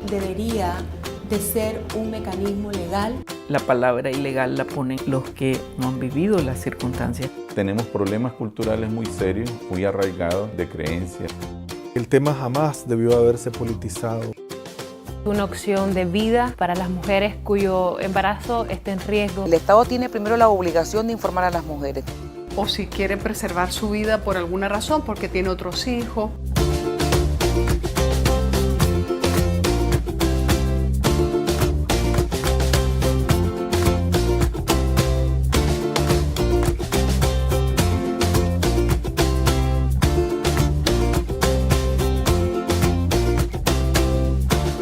debería de ser un mecanismo legal. La palabra ilegal la ponen los que no han vivido las circunstancias. Tenemos problemas culturales muy serios, muy arraigados de creencias. El tema jamás debió haberse politizado. Una opción de vida para las mujeres cuyo embarazo esté en riesgo. El Estado tiene primero la obligación de informar a las mujeres. O si quiere preservar su vida por alguna razón, porque tiene otros hijos.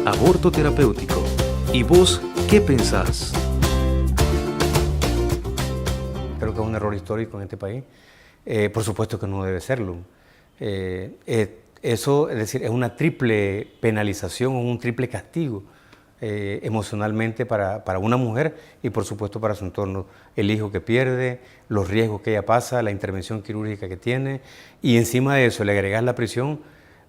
Aborto terapéutico. ¿Y vos qué pensás? Creo que es un error histórico en este país. Por supuesto que no debe serlo. Eso, es decir, es una triple penalización, un triple castigo emocionalmente para una mujer y por supuesto para su entorno. El hijo que pierde, los riesgos que ella pasa, la intervención quirúrgica que tiene y encima de eso le agregas la prisión.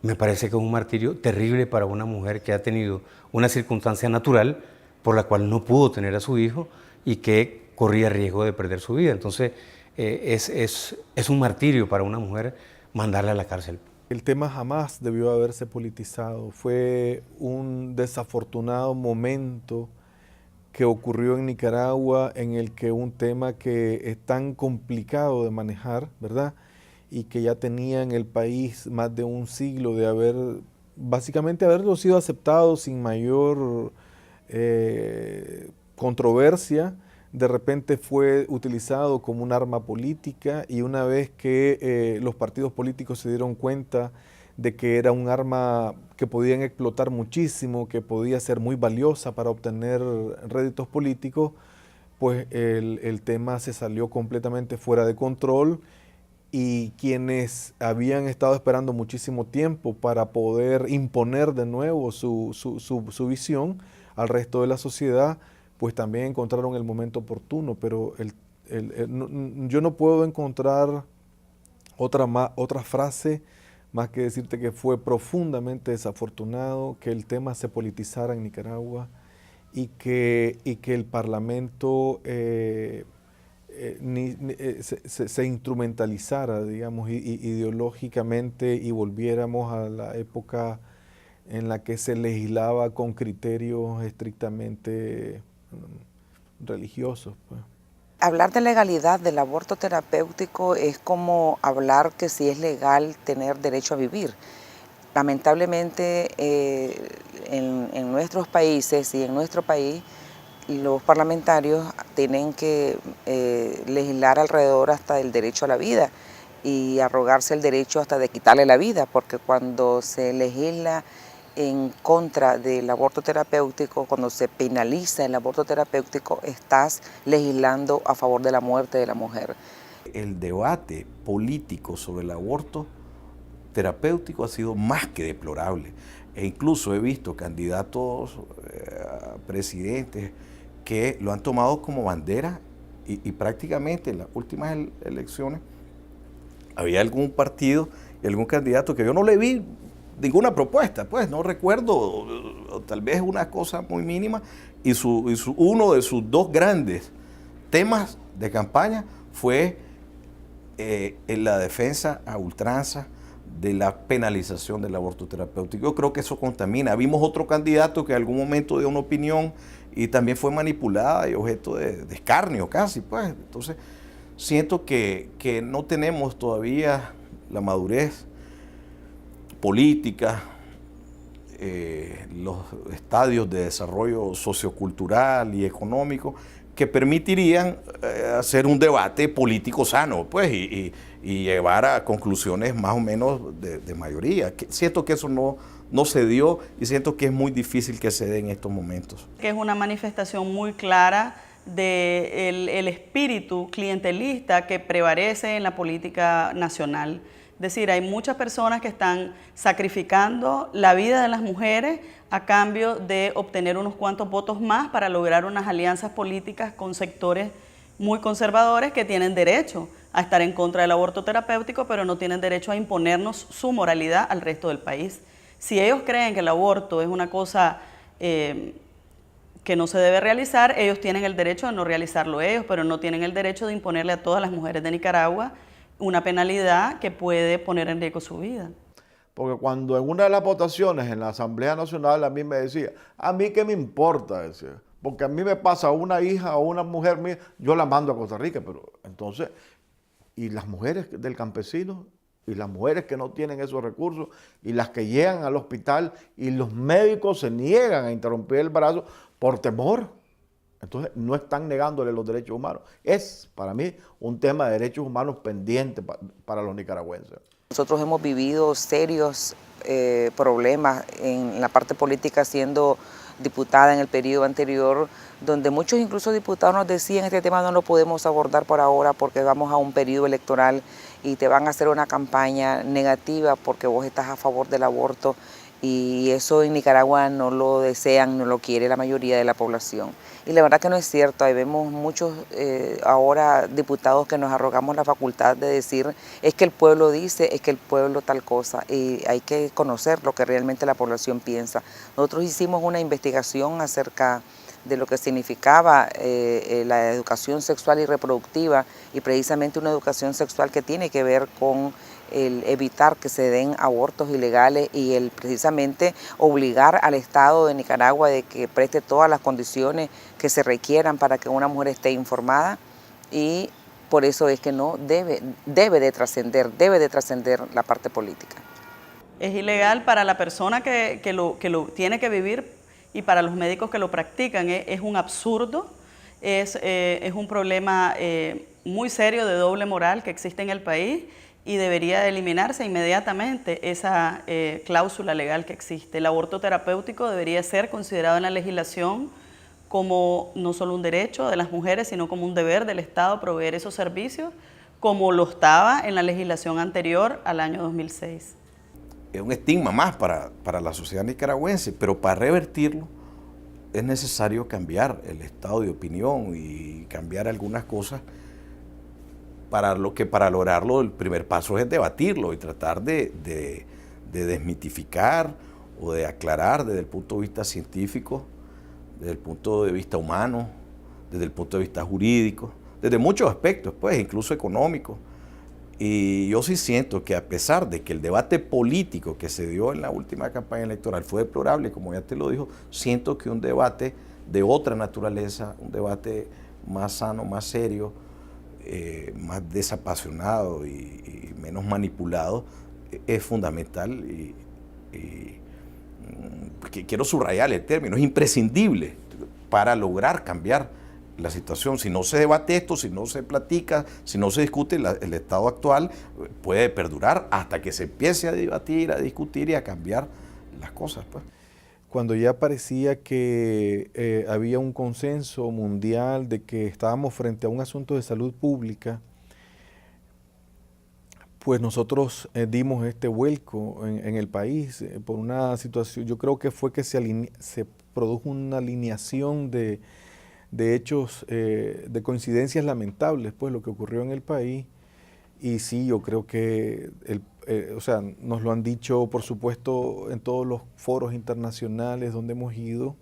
Me parece que es un martirio terrible para una mujer que ha tenido una circunstancia natural por la cual no pudo tener a su hijo y que corría riesgo de perder su vida. Entonces, es un martirio para una mujer mandarla a la cárcel. El tema jamás debió haberse politizado. Fue un desafortunado momento que ocurrió en Nicaragua en el que un tema que es tan complicado de manejar, ¿verdad?, y que ya tenía en el país más de un siglo de básicamente haberlo sido aceptado sin mayor controversia, de repente fue utilizado como un arma política y una vez que los partidos políticos se dieron cuenta de que era un arma que podían explotar muchísimo, que podía ser muy valiosa para obtener réditos políticos, pues el tema se salió completamente fuera de control. Y quienes habían estado esperando muchísimo tiempo para poder imponer de nuevo su visión al resto de la sociedad, pues también encontraron el momento oportuno. Pero yo no puedo encontrar otra frase más que decirte que fue profundamente desafortunado que el tema se politizara en Nicaragua y que el Parlamento se instrumentalizara, digamos, ideológicamente y volviéramos a la época en la que se legislaba con criterios estrictamente religiosos, pues. Hablar de legalidad del aborto terapéutico es como hablar que si es legal tener derecho a vivir. Lamentablemente en nuestros países y en nuestro país los parlamentarios tienen que legislar alrededor hasta del derecho a la vida y arrogarse el derecho hasta de quitarle la vida, porque cuando se legisla en contra del aborto terapéutico, cuando se penaliza el aborto terapéutico, estás legislando a favor de la muerte de la mujer. El debate político sobre el aborto terapéutico ha sido más que deplorable. E incluso he visto candidatos a presidentes que lo han tomado como bandera y prácticamente en las últimas elecciones había algún partido y algún candidato que yo no le vi ninguna propuesta, pues no recuerdo, o tal vez una cosa muy mínima, y uno de sus dos grandes temas de campaña fue en la defensa a ultranza de la penalización del aborto terapéutico. Yo creo que eso contamina. Vimos otro candidato que en algún momento dio una opinión y también fue manipulada y objeto de escarnio casi, pues. Entonces, siento que no tenemos todavía la madurez política, los estadios de desarrollo sociocultural y económico que permitirían hacer un debate político sano, pues, y llevar a conclusiones más o menos de mayoría. Siento que eso no se dio y siento que es muy difícil que se dé en estos momentos. Que es una manifestación muy clara del espíritu clientelista que prevalece en la política nacional. Es decir, hay muchas personas que están sacrificando la vida de las mujeres a cambio de obtener unos cuantos votos más para lograr unas alianzas políticas con sectores muy conservadores que tienen derecho a estar en contra del aborto terapéutico, pero no tienen derecho a imponernos su moralidad al resto del país. Si ellos creen que el aborto es una cosa que no se debe realizar, ellos tienen el derecho de no realizarlo ellos, pero no tienen el derecho de imponerle a todas las mujeres de Nicaragua una penalidad que puede poner en riesgo su vida. Porque cuando en una de las votaciones en la Asamblea Nacional a mí me decía, a mí qué me importa, decía, porque a mí me pasa una hija o una mujer mía, yo la mando a Costa Rica, pero entonces, y las mujeres del campesino, y las mujeres que no tienen esos recursos, y las que llegan al hospital, y los médicos se niegan a interrumpir el embarazo por temor. Entonces no están negándole los derechos humanos. Es para mí un tema de derechos humanos pendiente para los nicaragüenses. Nosotros hemos vivido serios problemas en la parte política siendo diputada en el periodo anterior, donde muchos incluso diputados nos decían este tema no lo podemos abordar por ahora porque vamos a un periodo electoral y te van a hacer una campaña negativa porque vos estás a favor del aborto, y eso en Nicaragua no lo desean, no lo quiere la mayoría de la población. Y la verdad que no es cierto, ahí vemos muchos ahora diputados que nos arrogamos la facultad de decir es que el pueblo dice, es que el pueblo tal cosa, y hay que conocer lo que realmente la población piensa. Nosotros hicimos una investigación acerca de lo que significaba la educación sexual y reproductiva, y precisamente una educación sexual que tiene que ver con el evitar que se den abortos ilegales y el precisamente obligar al Estado de Nicaragua de que preste todas las condiciones que se requieran para que una mujer esté informada, y por eso es que no debe de trascender la parte política. Es ilegal para la persona que lo tiene que vivir y para los médicos que lo practican. Es un absurdo, es un problema muy serio de doble moral que existe en el país, y debería eliminarse inmediatamente esa cláusula legal que existe. El aborto terapéutico debería ser considerado en la legislación como no solo un derecho de las mujeres, sino como un deber del Estado proveer esos servicios, como lo estaba en la legislación anterior al año 2006. Es un estigma más para la sociedad nicaragüense, pero para revertirlo es necesario cambiar el estado de opinión y cambiar algunas cosas. Para lograrlo, el primer paso es debatirlo y tratar de desmitificar o de aclarar desde el punto de vista científico, desde el punto de vista humano, desde el punto de vista jurídico, desde muchos aspectos, pues, incluso económicos. Y yo sí siento que a pesar de que el debate político que se dio en la última campaña electoral fue deplorable, como ya te lo dijo, siento que un debate de otra naturaleza, un debate más sano, más serio, más desapasionado y menos manipulado, es fundamental y quiero subrayar el término, es imprescindible para lograr cambiar la situación. Si no se debate esto, si no se platica, si no se discute, el estado actual puede perdurar hasta que se empiece a debatir, a discutir y a cambiar las cosas, pues. Cuando ya parecía que había un consenso mundial de que estábamos frente a un asunto de salud pública, pues nosotros dimos este vuelco en el país por una situación. Yo creo que fue que se produjo una alineación de hechos, de coincidencias lamentables, pues lo que ocurrió en el país. Y sí, yo creo que o sea, nos lo han dicho, por supuesto, en todos los foros internacionales donde hemos ido,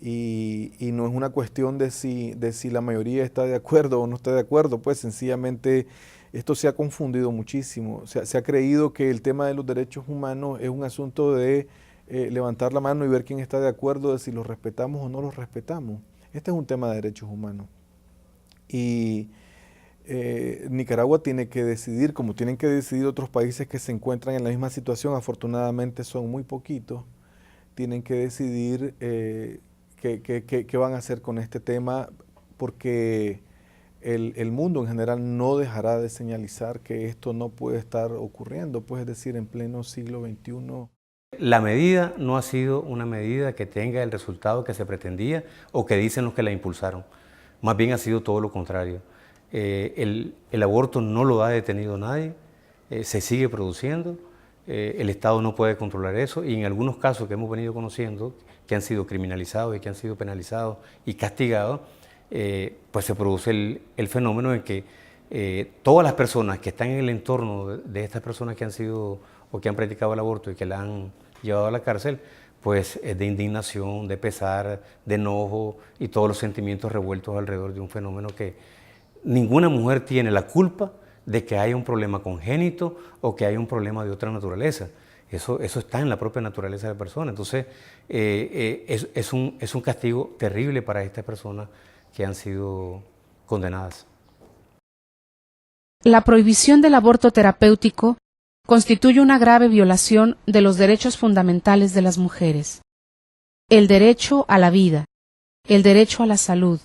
y no es una cuestión de si la mayoría está de acuerdo o no está de acuerdo, pues sencillamente esto se ha confundido muchísimo. Se ha creído que el tema de los derechos humanos es un asunto de levantar la mano y ver quién está de acuerdo de si los respetamos o no los respetamos. Este es un tema de derechos humanos. Y Nicaragua tiene que decidir, como tienen que decidir otros países que se encuentran en la misma situación, afortunadamente son muy poquitos, tienen que decidir qué van a hacer con este tema, porque el mundo en general no dejará de señalizar que esto no puede estar ocurriendo, pues, es decir, en pleno siglo XXI. La medida no ha sido una medida que tenga el resultado que se pretendía o que dicen los que la impulsaron, más bien ha sido todo lo contrario. El aborto no lo ha detenido nadie, se sigue produciendo, el Estado no puede controlar eso, y en algunos casos que hemos venido conociendo, que han sido criminalizados y que han sido penalizados y castigados, pues se produce el fenómeno en que todas las personas que están en el entorno de estas personas que han sido o que han practicado el aborto y que la han llevado a la cárcel, pues de indignación, de pesar, de enojo y todos los sentimientos revueltos alrededor de un fenómeno que ninguna mujer tiene la culpa de que haya un problema congénito o que haya un problema de otra naturaleza. Eso está en la propia naturaleza de la persona. Entonces, es un castigo terrible para estas personas que han sido condenadas. La prohibición del aborto terapéutico constituye una grave violación de los derechos fundamentales de las mujeres. El derecho a la vida, el derecho a la salud,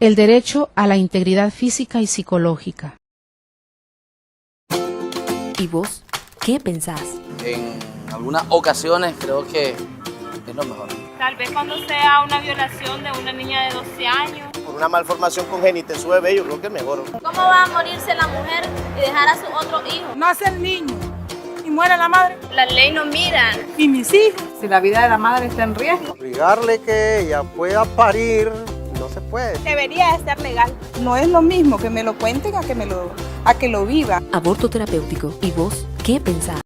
el derecho a la integridad física y psicológica. ¿Y vos qué pensás? En algunas ocasiones creo que es lo mejor. Tal vez cuando sea una violación de una niña de 12 años. Por una malformación congénita en su bebé, yo creo que es mejor. ¿Cómo va a morirse la mujer y dejar a su otro hijo? Nace el niño y muere la madre. La ley no mira. ¿Y mis hijos? Si la vida de la madre está en riesgo. Obligarle que ella pueda parir, no se puede. Debería de ser legal. No es lo mismo que me lo cuenten a que lo viva. Aborto terapéutico. ¿Y vos qué pensás?